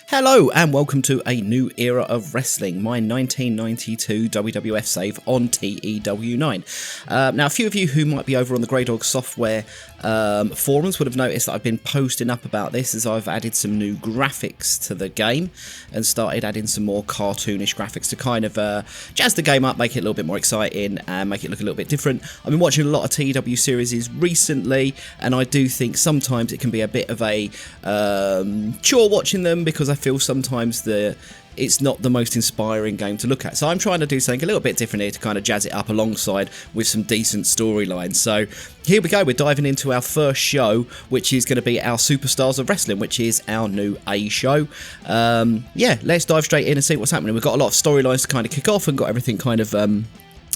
Hello and welcome to a new era of wrestling, my 1992 WWF save on TEW9. Now a few of you who might be over on the Grey Dog software forums would have noticed that I've been posting up about this as I've added some new graphics to the game and started adding some more cartoonish graphics to kind of jazz the game up, make it a little bit more exciting and make it look a little bit different. I've been watching a lot of TEW series recently and I do think sometimes it can be a bit of a chore watching them because I feel sometimes it's not the most inspiring game to look at. So I'm trying to do something a little bit different here to kind of jazz it up alongside with some decent storylines. So here we go, we're diving into our first show, which is going to be our Superstars of Wrestling, which is our new A show. Yeah, let's dive straight in and see what's happening. We've got a lot of storylines to kind of kick off and got everything kind of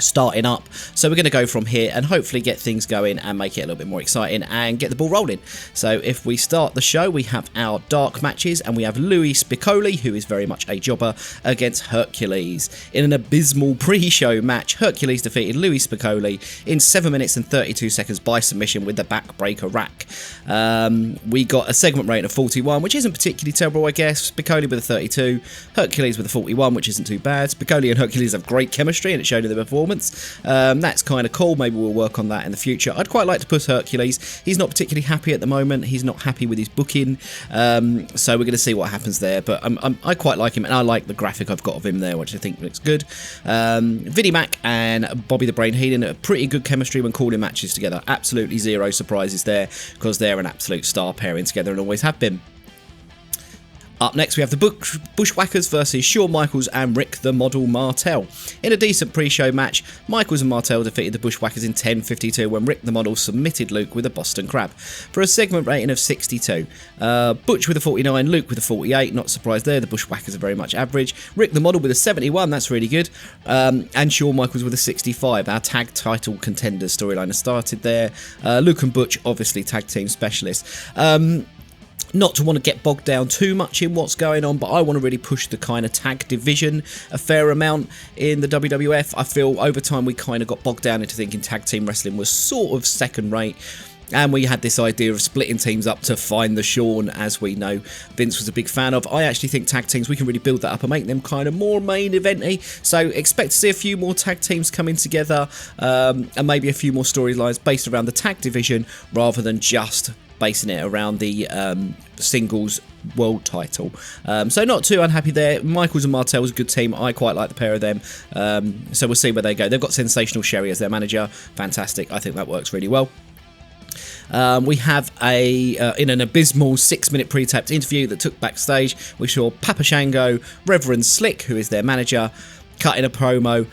starting up, so we're going to go from here and hopefully get things going and make it a little bit more exciting and get the ball rolling. So if we start the show, we have our dark matches and we have Louis Spicolli, who is very much a jobber, against Hercules. In an abysmal pre-show match, Hercules defeated Louis Spicolli in 7 minutes and 32 seconds by submission with the backbreaker rack. We got a segment rating of 41, which isn't particularly terrible, I guess. Spicolli with a 32, Hercules with a 41, which isn't too bad. Spicolli and Hercules have great chemistry and it showed in the performance. That's kind of cool. Maybe we'll work on that in the future. I'd quite like to push Hercules. He's not particularly happy at the moment. He's not happy with his booking, so we're going to see what happens there, but I quite like him and I like the graphic I've got of him there, which I think looks good. Vinnie Mac and Bobby the Brain Heenan are pretty good chemistry when calling matches together. Absolutely zero surprises there because they're an absolute star pairing together and always have been. Up next we have the Bushwhackers versus Shawn Michaels and Rick the Model Martel. In a decent pre-show match, Michaels and Martel defeated the Bushwhackers in 10:52 when Rick the Model submitted Luke with a Boston Crab for a segment rating of 62. Butch with a 49, Luke with a 48, not surprised there, the Bushwhackers are very much average. Rick the Model with a 71, that's really good, and Shawn Michaels with a 65. Our tag title contenders storyline has started there. Luke and Butch obviously tag team specialists. Not to want to get bogged down too much in what's going on, but I want to really push the kind of tag division a fair amount in the WWF. I feel over time we kind of got bogged down into thinking tag team wrestling was sort of second rate. And we had this idea of splitting teams up to find the Shawn, as we know Vince was a big fan of. I actually think tag teams, we can really build that up and make them kind of more main event-y. So expect to see a few more tag teams coming together and maybe a few more storylines based around the tag division rather than just basing it around the singles world title. So not too unhappy there. Michaels and Martel was a good team. I quite like the pair of them. So we'll see where they go. They've got Sensational Sherry as their manager. Fantastic. I think that works really well. We have in an abysmal 6-minute pre-tapped interview that took backstage, we saw Papa Shango, Reverend Slick, who is their manager, cutting a promo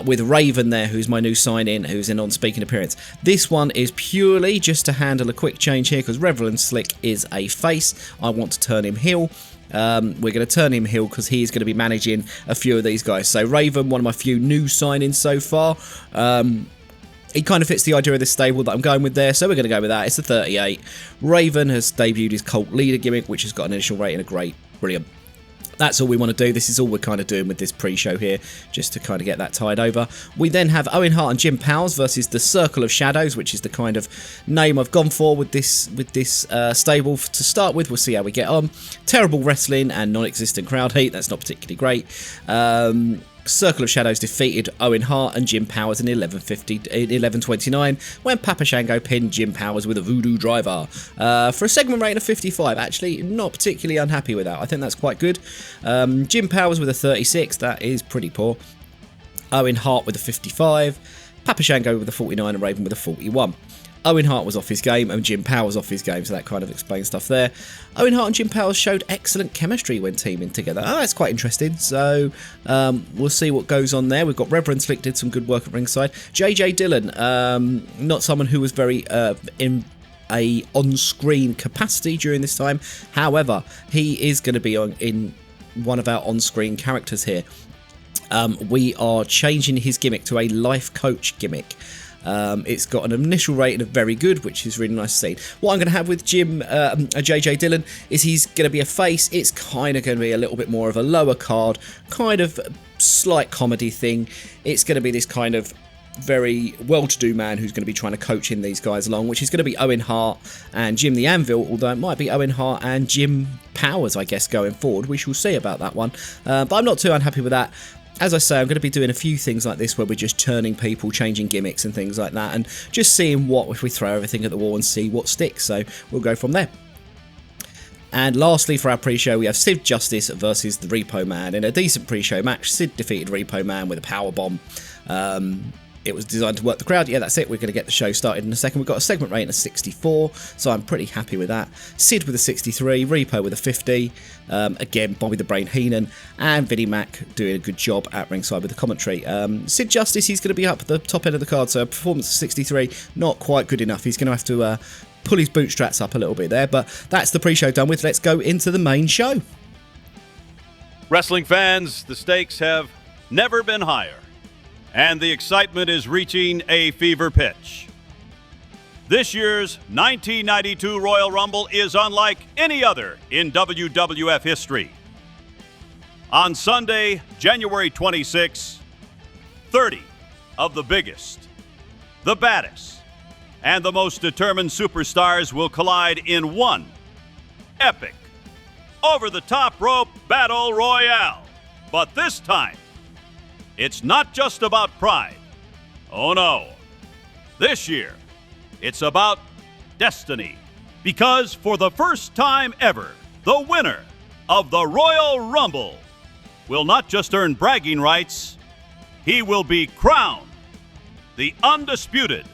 with Raven there, who's my new sign-in, who's in on-speaking appearance. This one is purely just to handle a quick change here because Reverend Slick is a face. I want to turn him heel. We're going to turn him heel because he's going to be managing a few of these guys. So Raven, one of my few new sign-ins so far. He kind of fits the idea of this stable that I'm going with there, so we're going to go with that. It's a 38. Raven has debuted his cult leader gimmick, which has got an initial rating of great. Brilliant. That's all we want to do. This is all we're kind of doing with this pre-show here, just to kind of get that tied over. We then have Owen Hart and Jim Powers versus the Circle of Shadows, which is the kind of name I've gone for with this stable to start with. We'll see how we get on. Terrible wrestling and non-existent crowd heat. That's not particularly great. Circle of Shadows defeated Owen Hart and Jim Powers in 11:29 when Papa Shango pinned Jim Powers with a voodoo driver for a segment rating of 55. Actually, not particularly unhappy with that. I think that's quite good. Jim Powers with a 36. That is pretty poor. Owen Hart with a 55. Papa Shango with a 49 and Raven with a 41. Owen Hart was off his game and Jim Powers off his game, so that kind of explains stuff there. Owen Hart and Jim Powers showed excellent chemistry when teaming together. Oh, that's quite interesting. So we'll see what goes on there. We've got Reverend Slick did some good work at ringside. JJ Dillon, not someone who was very in a on-screen capacity during this time. However, he is going to be in one of our on-screen characters here. We are changing his gimmick to a life coach gimmick. It's got an initial rating of very good, which is really nice to see. What I'm going to have with JJ Dillon is he's going to be a face. It's kind of going to be a little bit more of a lower card, kind of slight comedy thing. It's going to be this kind of very well-to-do man who's going to be trying to coach in these guys along, which is going to be Owen Hart and Jim the Anvil, although it might be Owen Hart and Jim Powers, I guess, going forward. We shall see about that one. But I'm not too unhappy with that. As I say, I'm going to be doing a few things like this where we're just turning people, changing gimmicks and things like that, and just seeing what, if we throw everything at the wall and see what sticks. So we'll go from there. And lastly, for our pre-show, we have Sid Justice versus the Repo Man. In a decent pre-show match, Sid defeated Repo Man with a powerbomb. It was designed to work the crowd. Yeah, that's it. We're going to get the show started in a second. We've got a segment rating of 64, so I'm pretty happy with that. Sid with a 63, Repo with a 50. Again, Bobby the Brain Heenan and Vinnie Mac doing a good job at ringside with the commentary. Sid Justice, he's going to be up at the top end of the card, so a performance of 63, not quite good enough. He's going to have to pull his bootstraps up a little bit there, but that's the pre-show done with. Let's go into the main show. Wrestling fans, the stakes have never been higher, and the excitement is reaching a fever pitch. This year's 1992 Royal Rumble is unlike any other in WWF history. On Sunday, January 26, 30 of the biggest, the baddest, and the most determined superstars will collide in one epic, over-the-top rope battle royale. But this time, it's not just about pride. Oh no. This year, it's about destiny. Because for the first time ever, the winner of the Royal Rumble will not just earn bragging rights, he will be crowned the undisputed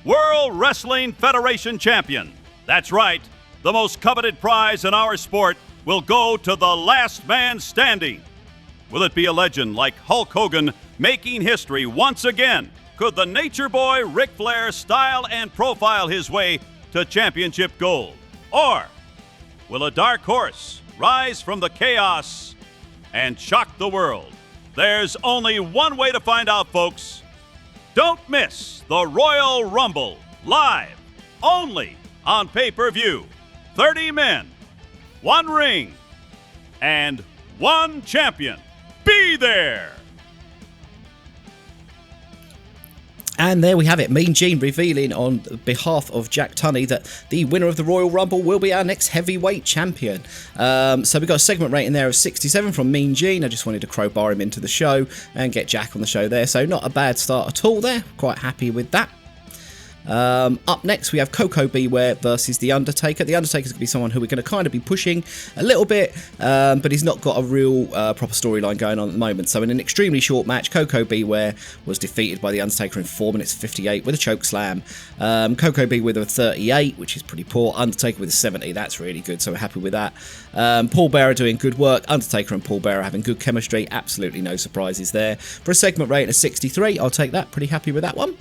World Wrestling Federation Champion. That's right, the most coveted prize in our sport will go to the last man standing. Will it be a legend like Hulk Hogan making history once again? Could the Nature Boy Ric Flair style and profile his way to championship gold? Or will a dark horse rise from the chaos and shock the world? There's only one way to find out, folks. Don't miss the Royal Rumble, live, only on pay-per-view. 30 men, 1 ring, and 1 champion. Be there! And there we have it, Mean Gene revealing on behalf of Jack Tunney that the winner of the Royal Rumble will be our next heavyweight champion. So we got a segment rating there of 67 from Mean Gene. I just wanted to crowbar him into the show and get Jack on the show there. So not a bad start at all there. Quite happy with that. Up next, we have Koko B. Ware versus The Undertaker. The Undertaker's going to be someone who we're going to kind of be pushing a little bit, but he's not got a real proper storyline going on at the moment. So in an extremely short match, Koko B. Ware was defeated by The Undertaker in 4 minutes 58 with a choke slam. Koko B. with a 38, which is pretty poor. Undertaker with a 70, that's really good, so we're happy with that. Paul Bearer doing good work. Undertaker and Paul Bearer having good chemistry. Absolutely no surprises there. For a segment rating of 63, I'll take that. Pretty happy with that one.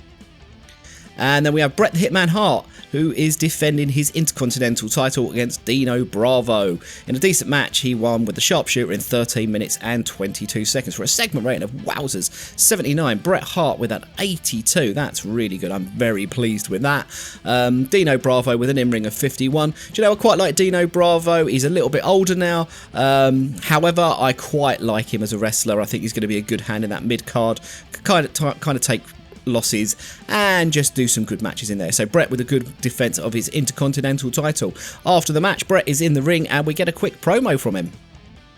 And then we have Bret the Hitman Hart, who is defending his Intercontinental title against Dino Bravo. In a decent match, he won with the sharpshooter in 13 minutes and 22 seconds for a segment rating of wowzers, 79. Bret Hart with an 82. That's really good. I'm very pleased with that. Dino Bravo with an in-ring of 51. Do you know, I quite like Dino Bravo. He's a little bit older now. However, I quite like him as a wrestler. I think he's going to be a good hand in that mid-card. Kind of take losses and just do some good matches in there. So Bret with a good defense of his Intercontinental title. After the match, Bret is in the ring and we get a quick promo from him.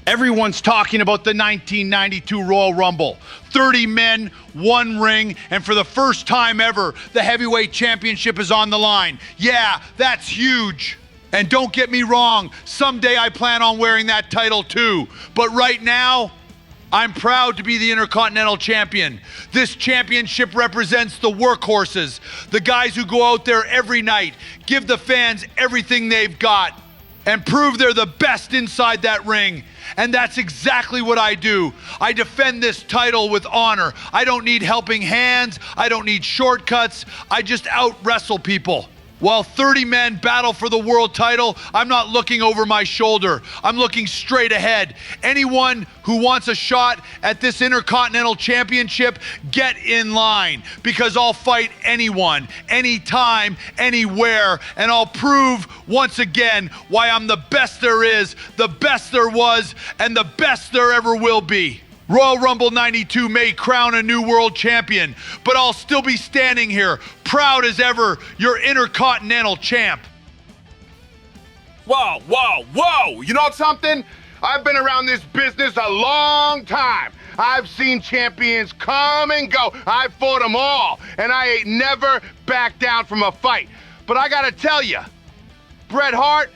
Everyone's talking about the 1992 Royal Rumble. 30 men, 1 ring, and for the first time ever, the heavyweight championship is on the line. Yeah, that's huge. And don't get me wrong, someday I plan on wearing that title too. But right now, I'm proud to be the Intercontinental Champion. This championship represents the workhorses, the guys who go out there every night, give the fans everything they've got, and prove they're the best inside that ring. And that's exactly what I do. I defend this title with honor. I don't need helping hands. I don't need shortcuts. I just out-wrestle people. While 30 men battle for the world title, I'm not looking over my shoulder. I'm looking straight ahead. Anyone who wants a shot at this Intercontinental Championship, get in line, because I'll fight anyone, anytime, anywhere, and I'll prove once again why I'm the best there is, the best there was, and the best there ever will be. Royal Rumble 92 may crown a new world champion, but I'll still be standing here, proud as ever, your Intercontinental champ. Whoa, whoa, whoa! You know something? I've been around this business a long time. I've seen champions come and go. I've fought them all, and I ain't never backed down from a fight. But I gotta tell you, Bret Hart,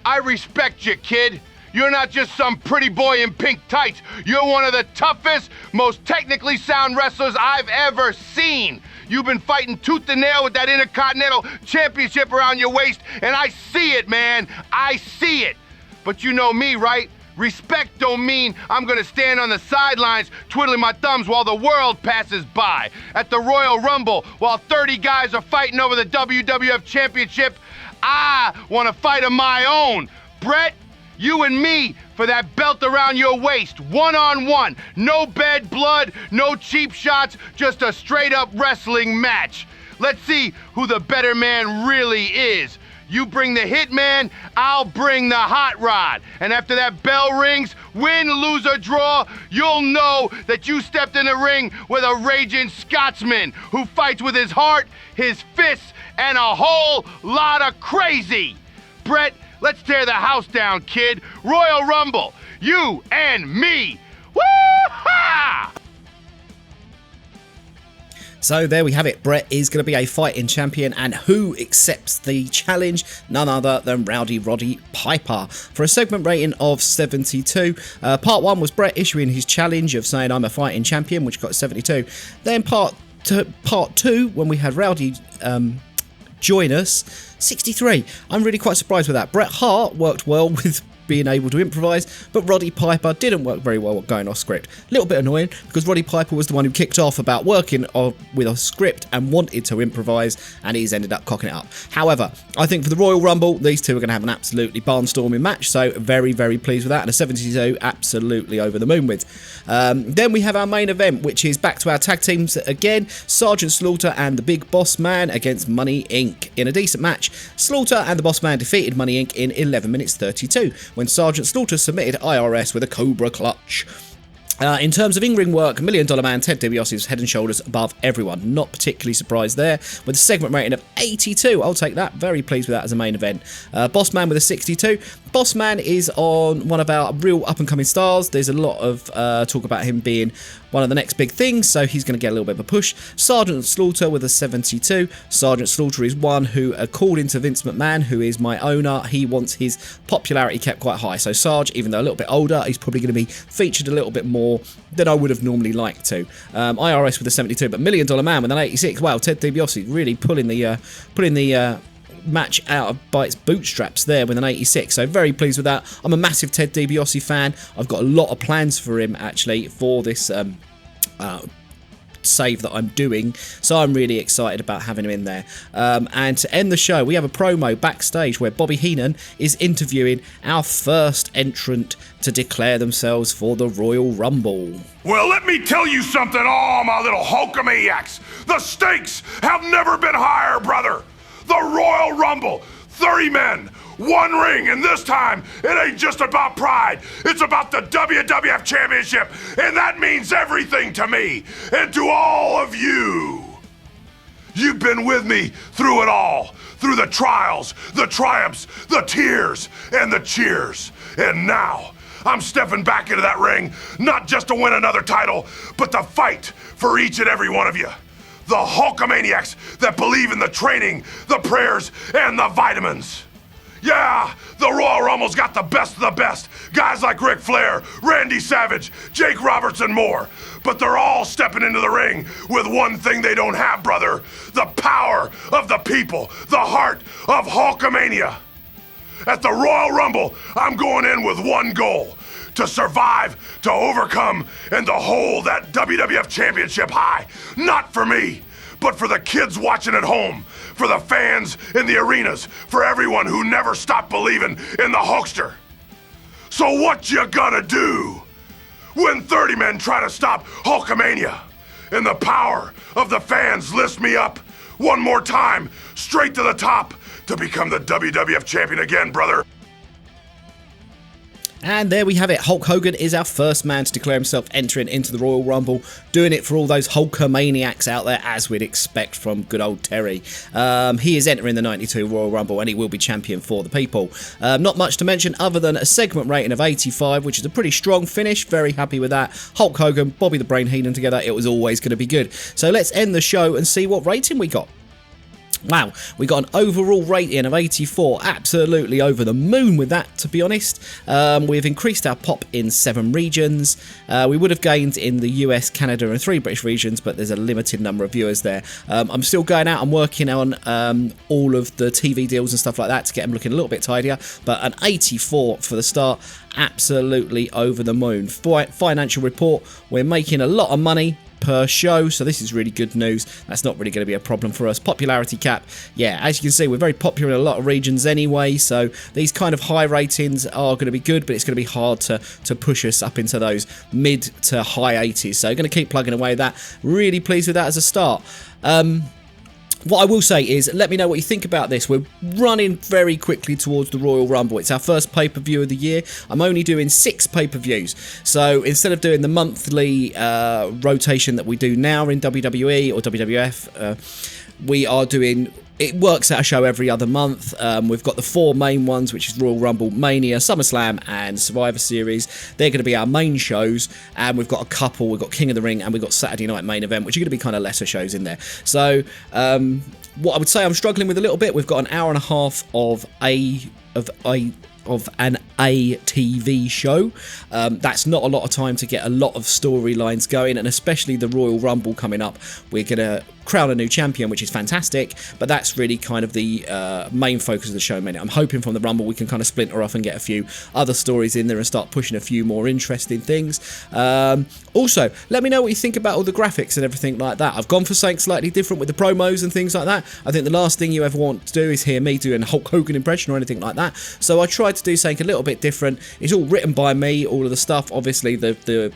I respect you, kid. You're not just some pretty boy in pink tights. You're one of the toughest, most technically sound wrestlers I've ever seen. You've been fighting tooth and nail with that Intercontinental Championship around your waist, and I see it, man. I see it. But you know me, right? Respect don't mean I'm gonna stand on the sidelines twiddling my thumbs while the world passes by. At the Royal Rumble, while 30 guys are fighting over the WWF Championship, I wanna fight of my own. Bret, you and me for that belt around your waist, one-on-one. No bad blood, no cheap shots, just a straight-up wrestling match. Let's see who the better man really is. You bring the Hitman, I'll bring the hot rod. And after that bell rings, win, lose, or draw, you'll know that you stepped in the ring with a raging Scotsman who fights with his heart, his fists, and a whole lot of crazy. Bret, let's tear the house down, kid. Royal Rumble, you and me. Woo-ha! So there we have it. Bret is going to be a fighting champion, and who accepts the challenge? None other than Rowdy Roddy Piper for a segment rating of 72. Part 1 was Bret issuing his challenge of saying I'm a fighting champion, which got 72. Then part 2, when we had Rowdy join us, 63. I'm really quite surprised with that. Bret Hart worked well with being able to improvise, but Roddy Piper didn't work very well going off script. A little bit annoying because Roddy Piper was the one who kicked off about working with a script and wanted to improvise, and he's ended up cocking it up. However, I think for the Royal Rumble, these two are going to have an absolutely barnstorming match, so very, very pleased with that, and a 72 absolutely over the moon with. Then we have our main event, which is back to our tag teams again, Sergeant Slaughter and the Big Boss Man against Money Inc. In a decent match, Slaughter and the Boss Man defeated Money Inc. in 11 minutes 32. When Sergeant Slaughter submitted IRS with a Cobra Clutch. In terms of in-ring work, $1 Million Man Ted DiBiase was head and shoulders above everyone. Not particularly surprised there. With a segment rating of 82, I'll take that. Very pleased with that as a main event. Bossman with a 62. Bossman is on one of our real up-and-coming stars. There's a lot of talk about him being one of the next big things, so he's going to get a little bit of a push. Sergeant Slaughter with a 72. Sergeant Slaughter is one who, according to Vince McMahon, who is my owner, he wants his popularity kept quite high. So Sarge, even though a little bit older, he's probably going to be featured a little bit more than I would have normally liked to. IRS with a 72, but $1 Million Man with an 86. Wow, Ted DiBiase really pulling the match out by its bootstraps there with an 86, so very pleased with that. I'm a massive Ted DiBiase fan. I've got a lot of plans for him actually for this save that I'm doing, so I'm really excited about having him in there. And to end the show, we have a promo backstage where Bobby Heenan is interviewing our first entrant to declare themselves for the Royal Rumble. Well, let me tell you something, all my little Hulkamaniacs. The stakes have never been higher, brother. The Royal Rumble, 30 men, one ring, and this time it ain't just about pride, it's about the WWF Championship, and that means everything to me and to all of you. You've been with me through it all, through the trials, the triumphs, the tears, and the cheers, and now I'm stepping back into that ring, not just to win another title, but to fight for each and every one of you. The Hulkamaniacs that believe in the training, the prayers, and the vitamins. Yeah, the Royal Rumble's got the best of the best. Guys like Ric Flair, Randy Savage, Jake Roberts, and more. But they're all stepping into the ring with one thing they don't have, brother. The power of the people, the heart of Hulkamania. At the Royal Rumble, I'm going in with one goal. To survive, to overcome, and to hold that WWF Championship high. Not for me, but for the kids watching at home, for the fans in the arenas, for everyone who never stopped believing in the Hulkster. So what you gonna do when 30 men try to stop Hulkamania? And the power of the fans lifts me up one more time, straight to the top, to become the WWF Champion again, brother. And there we have it. Hulk Hogan is our first man to declare himself entering into the Royal Rumble, doing it for all those Hulkamaniacs out there, as we'd expect from good old Terry. He is entering the 92 Royal Rumble, and he will be champion for the people. Not much to mention other than a segment rating of 85, which is a pretty strong finish. Very happy with that. Hulk Hogan, Bobby the Brain Heenan together, it was always going to be good. So let's end the show and see what rating we got. Wow, we got an overall rating of 84, absolutely over the moon with that, to be honest. We've increased our pop in 7 regions. We would have gained in the US, Canada and 3 British regions, but there's a limited number of viewers there. I'm still going out and working on all of the TV deals and stuff like that to get them looking a little bit tidier, but an 84 for the start, absolutely over the moon. Financial report, we're making a lot of money per show, so this is really good news. That's not really going to be a problem for us. Popularity cap, yeah, as you can see, we're very popular in a lot of regions anyway, so these kind of high ratings are going to be good, but it's going to be hard to push us up into those mid to high 80s, so going to keep plugging away at that. Really pleased with that as a start. What I will say is, let me know what you think about this. We're running very quickly towards the Royal Rumble. It's our first pay-per-view of the year. I'm only doing 6 pay-per-views. So instead of doing the monthly rotation that we do now in WWE or WWF, we are doing... It works out a show every other month. We've got the 4 main ones, which is Royal Rumble, Mania, SummerSlam and Survivor Series. They're going to be our main shows, and we've got a couple. We've got King of the Ring and we've got Saturday Night Main Event, which are going to be kind of lesser shows in there. So what I would say I'm struggling with a little bit, we've got an hour and a half of an ATV show. That's not a lot of time to get a lot of storylines going, and especially the Royal Rumble coming up. We're going to crown a new champion, which is fantastic, but that's really kind of the main focus of the show. I'm hoping from the Rumble we can kind of splinter off and get a few other stories in there and start pushing a few more interesting things. Also, let me know what you think about all the graphics and everything like that. I've gone for something slightly different with the promos and things like that. I think the last thing you ever want to do is hear me do a Hulk Hogan impression or anything like that, so I tried to do something a little bit different. It's all written by me, all of the stuff, obviously the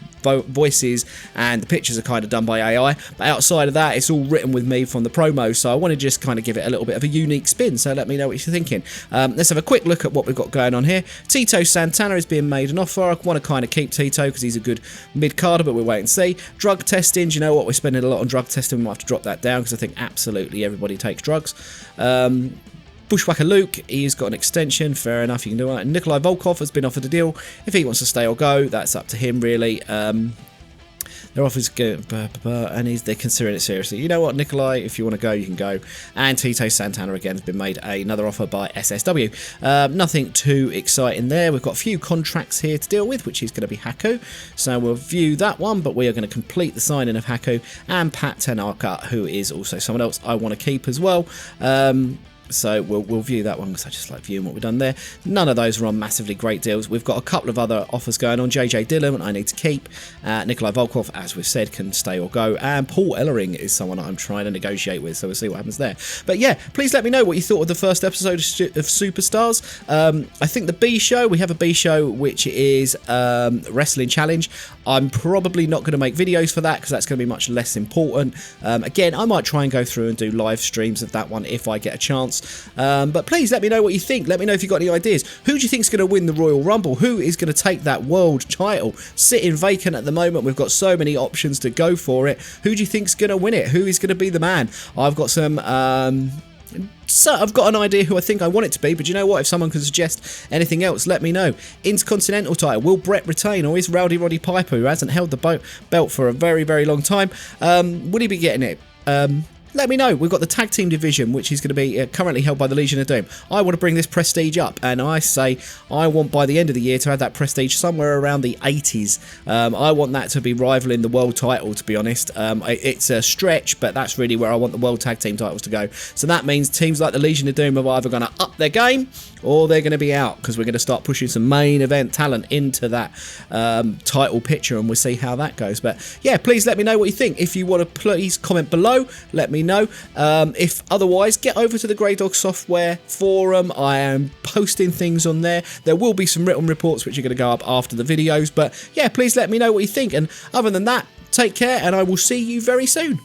voices and the pictures are kind of done by AI, but outside of that it's all written with me from the promo, so I want to just kind of give it a little bit of a unique spin, so let me know what you're thinking. Let's have a quick look at what we've got going on here. Tito Santana is being made an offer. I want to kind of keep Tito because he's a good mid-carder, but we'll wait and see. Drug testing, do you know what, we're spending a lot on drug testing. We might have to drop that down because I think absolutely everybody takes drugs. Bushwhacker Luke, he's got an extension, fair enough, you can do that. Nikolai Volkov has been offered a deal. If he wants to stay or go, that's up to him really. Their offers go, and they're considering it seriously. You know what, Nikolai, if you want to go, you can go. And Tito Santana again has been made another offer by SSW. Nothing too exciting there. We've got a few contracts here to deal with, which is going to be Haku. So we'll view that one, but we are going to complete the signing of Haku and Pat Tanaka, who is also someone else I want to keep as well. So we'll view that one because I just like viewing what we've done there. None of those are on massively great deals. We've got a couple of other offers going on. JJ Dillon, I need to keep. Nikolai Volkov, as we've said, can stay or go. And Paul Ellering is someone I'm trying to negotiate with, so we'll see what happens there. But yeah, please let me know what you thought of the first episode of Superstars. I think the B show, we have a B show which is Wrestling Challenge. I'm probably not going to make videos for that because that's going to be much less important. Again, I might try and go through and do live streams of that one if I get a chance. But please let me know what you think. Let me know if you've got any ideas. Who do you think is going to win the Royal Rumble? Who is going to take that world title? Sitting vacant at the moment. We've got so many options to go for it. Who do you think is going to win it? Who is going to be the man? I've got some... So I've got an idea who I think I want it to be, but you know what? If someone can suggest anything else, let me know. Intercontinental title, will Bret retain, or is Rowdy Roddy Piper, who hasn't held the belt for a very, very long time, will he be getting it? Let me know. We've got the tag team division, which is going to be currently held by the Legion of Doom. I want to bring this prestige up, and I say I want by the end of the year to have that prestige somewhere around the 80s. I want that to be rivaling the world title, to be honest. It's a stretch, but that's really where I want the world tag team titles to go. So that means teams like the Legion of Doom are either going to up their game or they're going to be out, because we're going to start pushing some main event talent into that title picture, and we'll see how that goes. But yeah, please let me know what you think. If you want to, please comment below, let me know. If otherwise, get over to the Grey Dog Software forum. I am posting things on there. There will be some written reports which are going to go up after the videos, but yeah, please let me know what you think. And other than that, take care, and I will see you very soon.